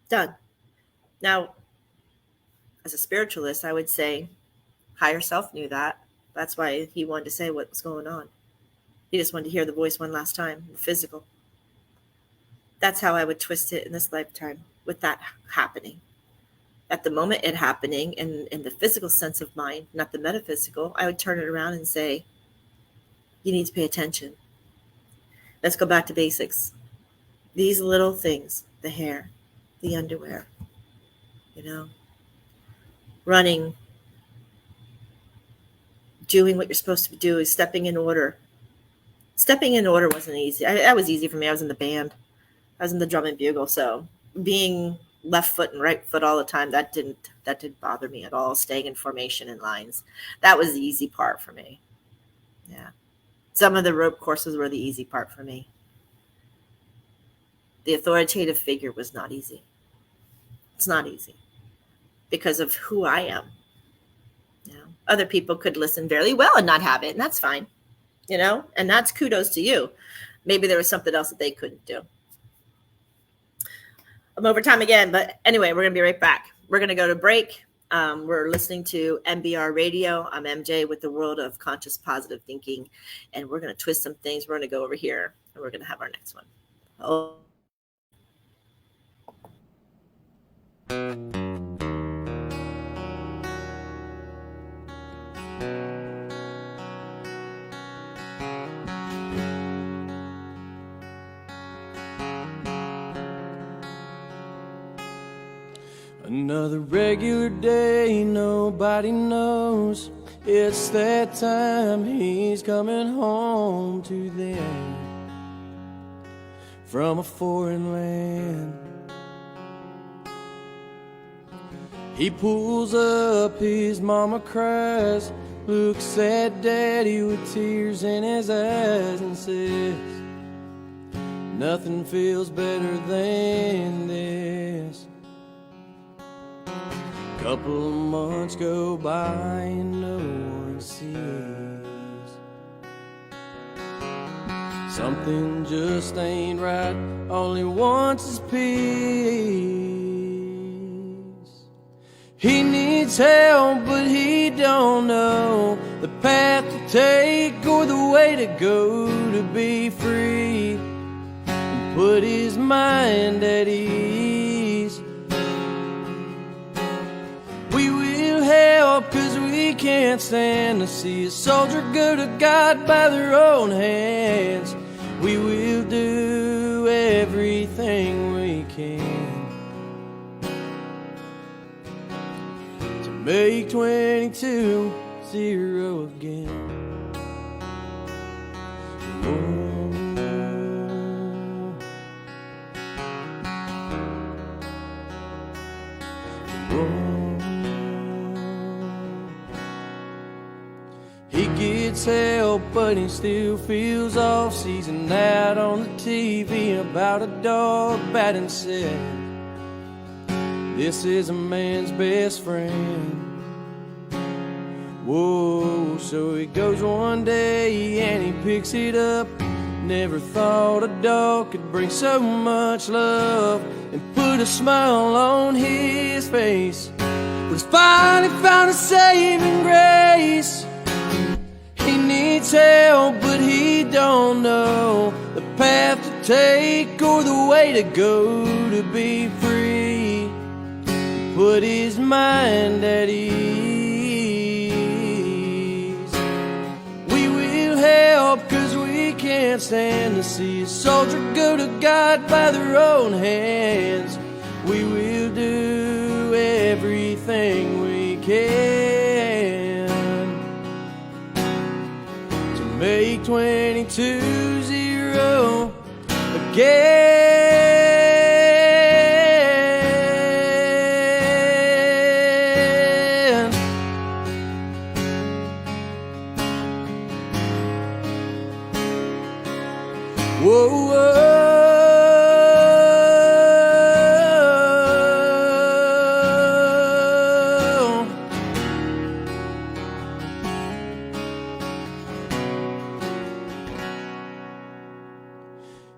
Done. Now, as a spiritualist, I would say higher self knew that. That's why he wanted to say what was going on. He just wanted to hear the voice one last time, the physical. That's how I would twist it in this lifetime with that happening. At the moment it happening in the physical sense of mind, not the metaphysical, I would turn it around and say, you need to pay attention. Let's go back to basics. These little things, the hair, the underwear, running, doing what you're supposed to do, is stepping in order. Stepping in order wasn't easy. That was easy for me. I was in the band. I was in the drum and bugle. So being left foot and right foot all the time, that didn't bother me at all. Staying in formation and lines. That was the easy part for me. Yeah. Some of the rope courses were the easy part for me. The authoritative figure was not easy. It's not easy because of who I am. Other people could listen fairly well and not have it, and that's fine. And that's kudos to you. Maybe there was something else that they couldn't do. I'm over time again, but anyway, we're going to be right back. We're going to go to break. We're listening to MBR Radio. I'm MJ with the World of Conscious Positive Thinking, and we're going to twist some things. We're going to go over here, and we're going to have our next one. Oh. Another regular day, nobody knows. It's that time, he's coming home to them from a foreign land. He pulls up, his mama cries, looks at daddy with tears in his eyes and says, nothing feels better than this. Couple of months go by and no one sees. Something just ain't right, only wants his peace. He needs help, but he don't know the path to take or the way to go to be free and put his mind at ease. We will help, 'cause we can't stand to see a soldier go to God by their own hands. We will do everything we can to make 22-0 again. He gets help, but he still feels off. Sees an ad on the TV about a dog batting said, this is a man's best friend. Whoa, so he goes one day and he picks it up. Never thought a dog could bring so much love and put a smile on his face. But he's finally found a saving grace. He needs help, but he don't know the path to take or the way to go to be free. Put his mind at ease. help, 'cause we can't stand to see a soldier go to God by their own hands. We will do everything we can to make 22-0 again. Whoa, whoa.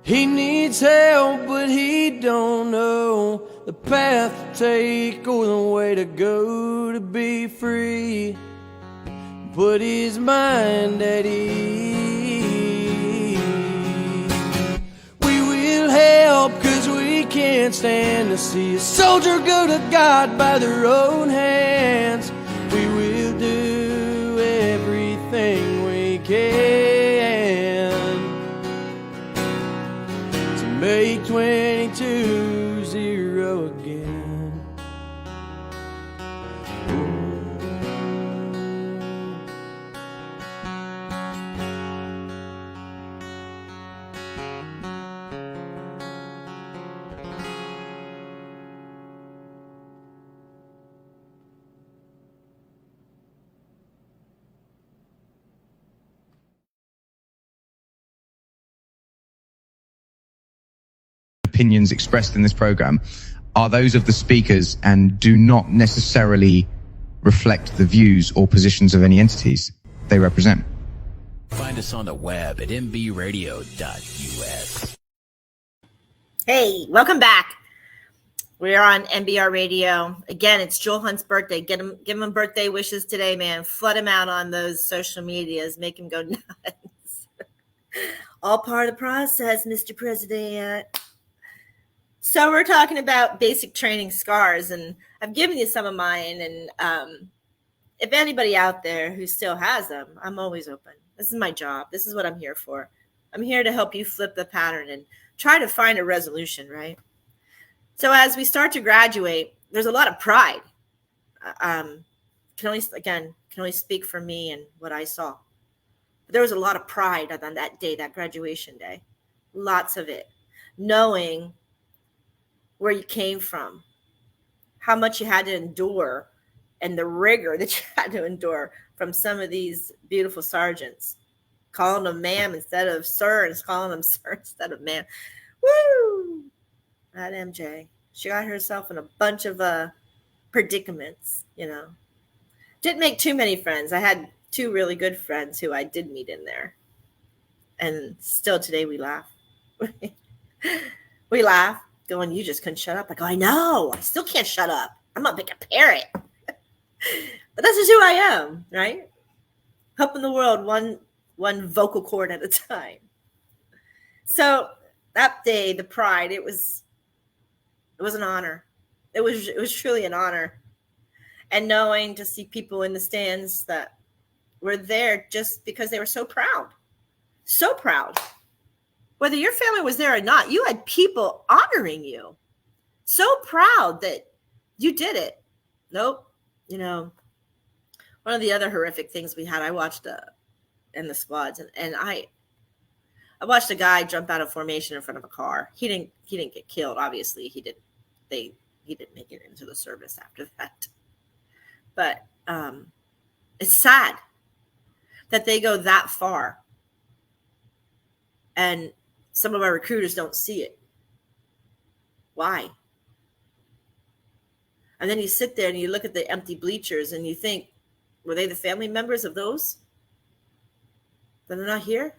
He needs help, but he don't know the path to take or the way to go to be free. Put his mind at ease. We will help, 'cause we can't stand to see a soldier go to God by their own hands. We will do everything we can to make 22-0 again. Opinions expressed in this program are those of the speakers and do not necessarily reflect the views or positions of any entities they represent. Find us on the web at mbradio.us. Hey, welcome back. We're on MBR Radio. Again, it's Joel Hunt's birthday. Give him birthday wishes today, man. Flood him out on those social medias. Make him go nuts. All part of the process, Mr. President. So we're talking about basic training scars, and I've given you some of mine. And if anybody out there who still has them, I'm always open. This is my job. This is what I'm here for. I'm here to help you flip the pattern and try to find a resolution, right? So as we start to graduate, there's a lot of pride. Can only speak for me and what I saw. But there was a lot of pride on that day, that graduation day. Lots of it. Knowing where you came from, how much you had to endure, and the rigor that you had to endure from some of these beautiful sergeants, calling them ma'am instead of sir, and calling them sir instead of ma'am. Woo! That MJ, she got herself in a bunch of predicaments, you know. Didn't make too many friends. I had two really good friends who I did meet in there, and still today we laugh. We laugh. Going, you just couldn't shut up. I go, I know. I still can't shut up. I'm not like a parrot. But that's just who I am, right? Helping the world one vocal cord at a time. So that day, the pride, it was an honor. It was truly an honor. And knowing to see people in the stands that were there just because they were so proud. So proud. Whether your family was there or not, you had people honoring you. So proud that you did it. Nope. You know, one of the other horrific things we had, I watched in the squads, and I watched a guy jump out of formation in front of a car. He didn't get killed, obviously. He didn't make it into the service after that. But it's sad that they go that far. And some of our recruiters don't see it. Why? And then you sit there and you look at the empty bleachers and you think, were they the family members of those that are not here?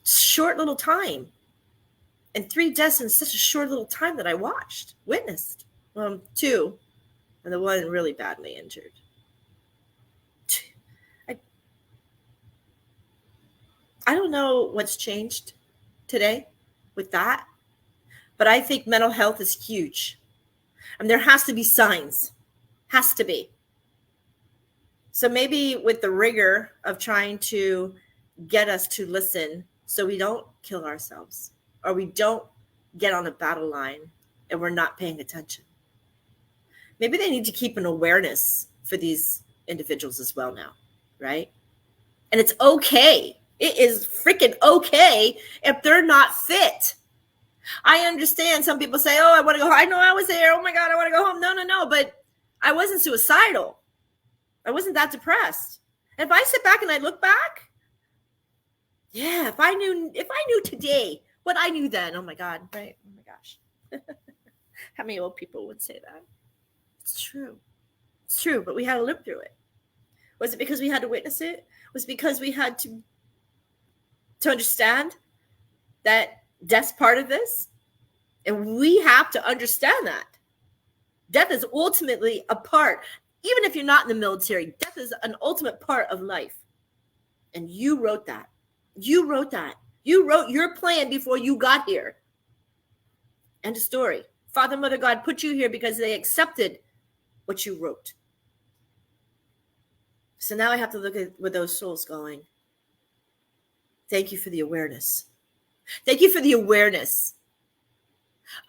Short little time. And 3 deaths in such a short little time that I witnessed. 2, and the one really badly injured. I don't know what's changed today with that, but I think mental health is huge. And there has to be signs. Has to be. So maybe with the rigor of trying to get us to listen so we don't kill ourselves, or we don't get on a battle line and we're not paying attention. Maybe they need to keep an awareness for these individuals as well now, right? And it's okay. It is freaking okay if they're not fit. I understand some people say, oh, I want to go home. I know I was there. Oh my God, I want to go home. No. But I wasn't suicidal. I wasn't that depressed. And if I sit back and I look back, yeah, if I knew today what I knew then, oh my God, right? Oh my gosh. How many old people would say that? It's true. It's true, but we had to live through it. Was it because we had to witness it? Was it because we had to understand that death's part of this? And we have to understand that. Death is ultimately a part, even if you're not in the military, death is an ultimate part of life. And you wrote that. You wrote that. You wrote your plan before you got here. End of story. Father, Mother, God put you here because they accepted what you wrote. So now I have to look at where those souls going. Thank you for the awareness. Thank you for the awareness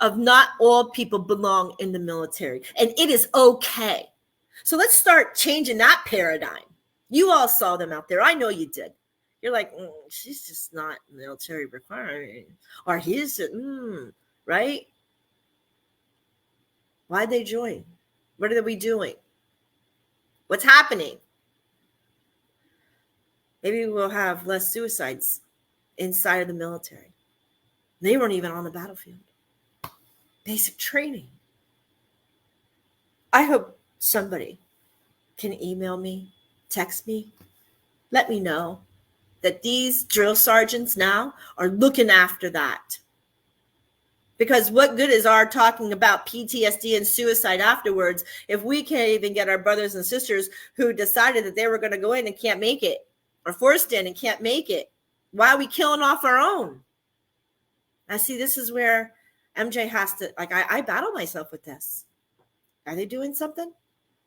of not all people belong in the military. And it is okay. So let's start changing that paradigm. You all saw them out there. I know you did. You're like, she's just not military required. Or he's, right? Why'd they join? What are we doing? What's happening? Maybe we'll have less suicides inside of the military. They weren't even on the battlefield. Basic training. I hope somebody can email me, text me, let me know that these drill sergeants now are looking after that. Because what good is our talking about PTSD and suicide afterwards if we can't even get our brothers and sisters who decided that they were going to go in and can't make it, or forced in and can't make it? Why are we killing off our own? I see this is where MJ has to, like, I battle myself with this. Are they doing something?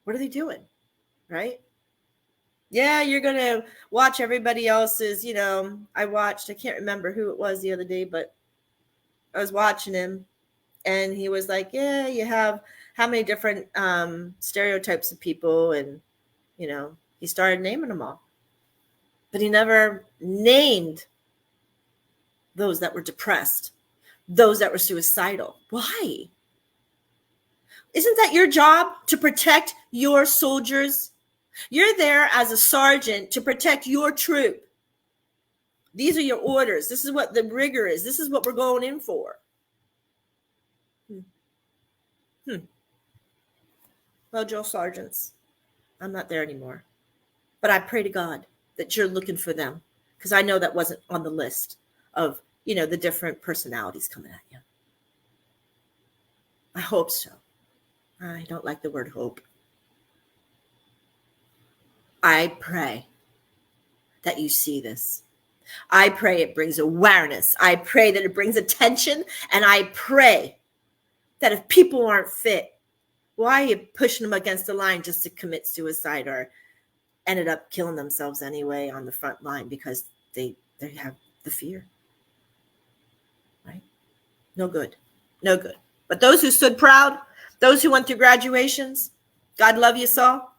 What are they doing? Right? Yeah, you're going to watch everybody else's, I can't remember who it was the other day, but I was watching him and he was like, yeah, you have how many different stereotypes of people. And, he started naming them all. But he never named those that were depressed, those that were suicidal. Why? Isn't that your job, to protect your soldiers? You're there as a sergeant to protect your troop. These are your orders. This is what the rigor is. This is what we're going in for. Well, drill sergeants, I'm not there anymore. But I pray to God that you're looking for them, because I know that wasn't on the list of, the different personalities coming at you. I hope so. I don't like the word hope. I pray that you see this. I pray it brings awareness. I pray that it brings attention. And I pray that if people aren't fit, why are you pushing them against the line just to commit suicide or ended up killing themselves anyway on the front line because they have the fear? Right? No good. No good. But those who stood proud, those who went through graduations, God love you, Saul.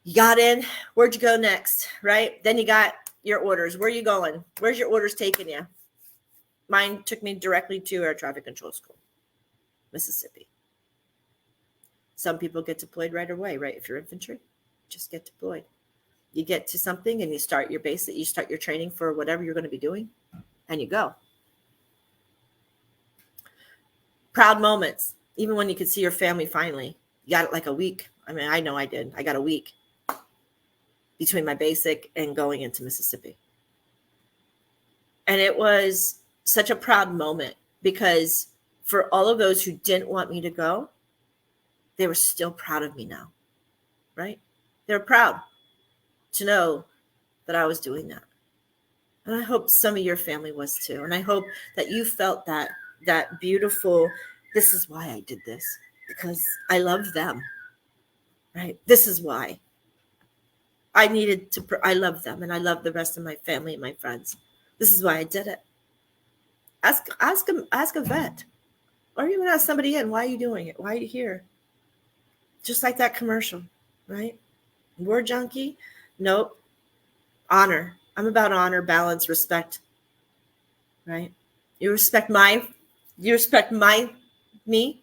You got in. Where'd you go next? Right? Then you got your orders. Where are you going? Where's your orders taking you? Mine took me directly to air traffic control school, Mississippi. Some people get deployed right away, right? If you're infantry, just get deployed. You get to something and you start your basic, you start your training for whatever you're going to be doing, and you go. Proud moments, even when you could see your family finally. You got it like a week. I mean, I know I did. I got a week between my basic and going into Mississippi. And it was such a proud moment because for all of those who didn't want me to go, they were still proud of me now, right? They're proud to know that I was doing that. And I hope some of your family was too. And I hope that you felt that beautiful, this is why I did this, because I love them, right? This is why I needed to, I love them and I love the rest of my family and my friends. This is why I did it. Ask a vet, or even ask somebody in, why are you doing it? Why are you here? Just like that commercial, right? War junkie? Nope. Honor. I'm about honor, balance, respect, right? You respect me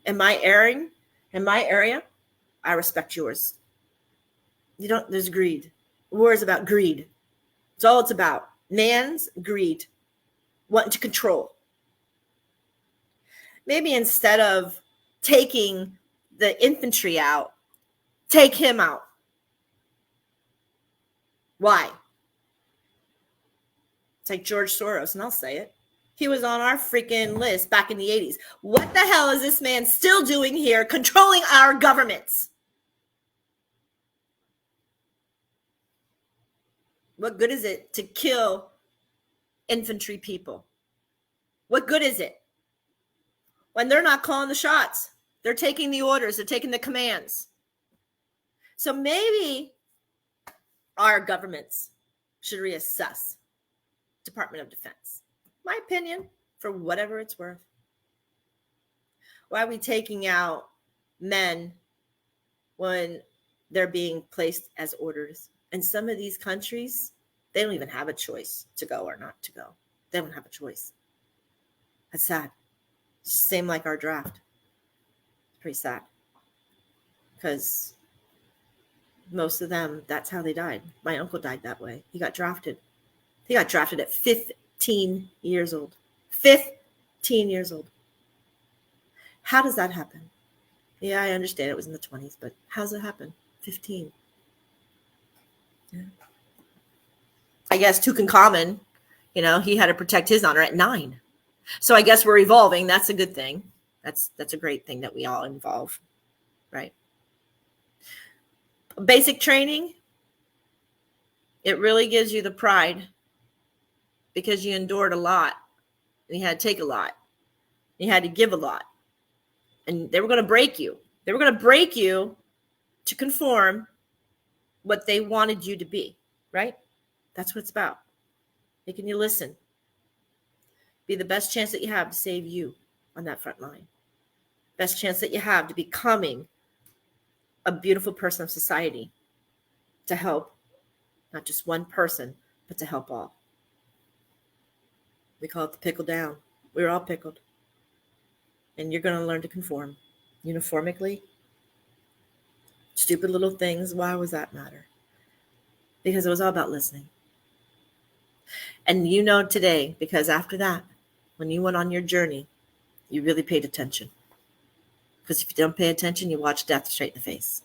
and my airing and my area. I respect yours. There's greed. War is about greed. It's all it's about. Man's greed, wanting to control. Maybe instead of taking the infantry out, take him out. Why? It's like George Soros, and I'll say it. He was on our freaking list back in the 80s. What the hell is this man still doing here, controlling our governments? What good is it to kill infantry people? What good is it when they're not calling the shots? They're taking the orders. They're taking the commands. So maybe our governments should reassess Department of Defense. My opinion, for whatever it's worth. Why are we taking out men when they're being placed as orders? In some of these countries, they don't even have a choice to go or not to go. They don't have a choice. That's sad. Same like our draft. It's pretty sad. Because most of them, that's how they died. My uncle died that way. He got drafted. He got drafted at 15 years old. 15 years old. How does that happen? Yeah, I understand it was in the 20s, but how does it happen? 15. Yeah. I guess Tutankhamun, he had to protect his honor at 9. So I guess we're evolving. That's a good thing. That's a great thing that we all evolve, right? Basic training, it really gives you the pride because you endured a lot and you had to take a lot. You had to give a lot. And they were going to break you. They were going to break you to conform what they wanted you to be, right? That's what it's about. Making you listen. Be the best chance that you have to save you on that front line. Best chance that you have to becoming a beautiful person of society to help not just one person, but to help all. We call it the pickle down. We're all pickled. And you're going to learn to conform uniformly. Stupid little things. Why was that matter? Because it was all about listening. And today, because after that, when you went on your journey, you really paid attention. Because if you don't pay attention, you watch death straight in the face.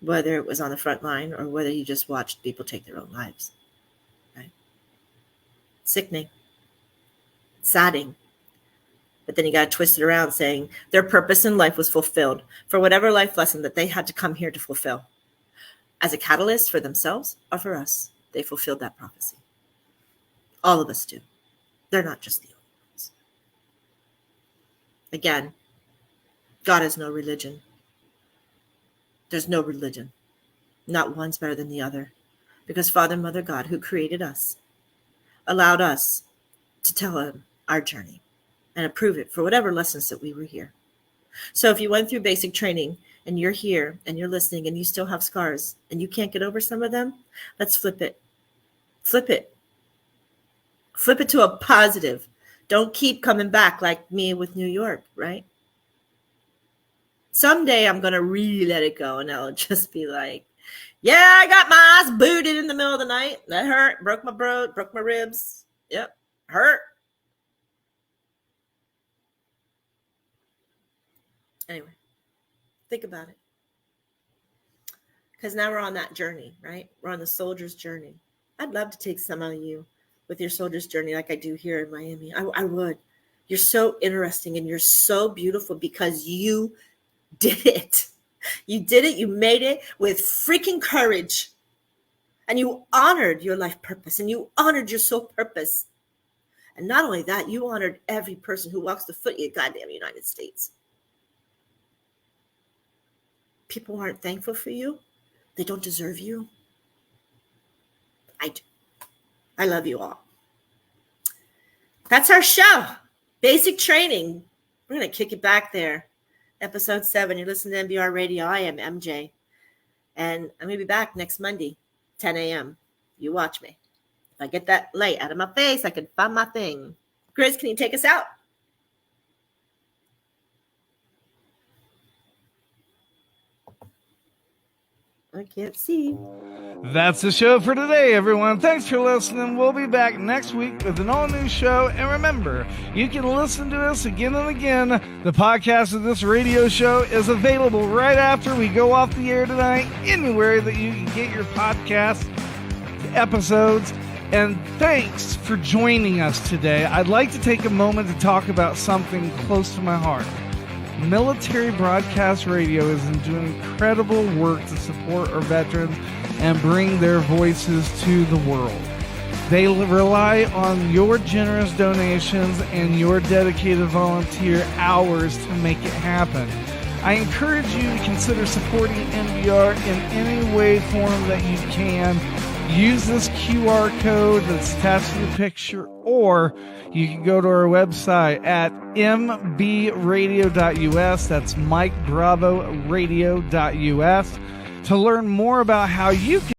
Whether it was on the front line or whether you just watched people take their own lives. Right? Sickening. Saddening. But then you got to twist it around saying their purpose in life was fulfilled for whatever life lesson that they had to come here to fulfill. As a catalyst for themselves or for us, they fulfilled that prophecy. All of us do. They're not just the only ones. Again, God has no religion. There's no religion. Not one's better than the other. Because Father and Mother God, who created us, allowed us to tell him our journey and approve it for whatever lessons that we were here. So if you went through basic training and you're here and you're listening and you still have scars and you can't get over some of them, let's flip it. Flip it. Flip it to a positive. Don't keep coming back like me with New York, right? Someday I'm going to really let it go and I'll just be like, yeah, I got my ass booted in the middle of the night. That hurt. Broke my ribs. Yep. Hurt. Anyway, think about it. Because now we're on that journey, right? We're on the soldier's journey. I'd love to take some of you with your soldier's journey like I do here in Miami. I would. You're so interesting and you're so beautiful because you did it. You did it. You made it with freaking courage. And you honored your life purpose and you honored your soul purpose. And not only that, you honored every person who walks the foot of the goddamn United States. People aren't thankful for you. They don't deserve you. I do. I love you all. That's our show. Basic training. We're going to kick it back there. Episode 7. You're listening to NBR Radio. I am MJ. And I'm going to be back next Monday, 10 a.m. You watch me. If I get that light out of my face, I can find my thing. Chris, can you take us out? I can't see. That's the show for today, everyone. Thanks for listening. We'll be back next week with an all-new show. And remember, you can listen to us again and again. The podcast of this radio show is available right after we go off the air tonight, anywhere that you can get your podcast episodes. And thanks for joining us today. I'd like to take a moment to talk about something close to my heart. Military Broadcast Radio is doing incredible work to support our veterans and bring their voices to the world. They rely on your generous donations and your dedicated volunteer hours to make it happen. I encourage you to consider supporting NBR in any way, form that you can. Use this QR code that's attached to the picture, or you can go to our website at mbradio.us. That's MikeBravoRadio.us to learn more about how you can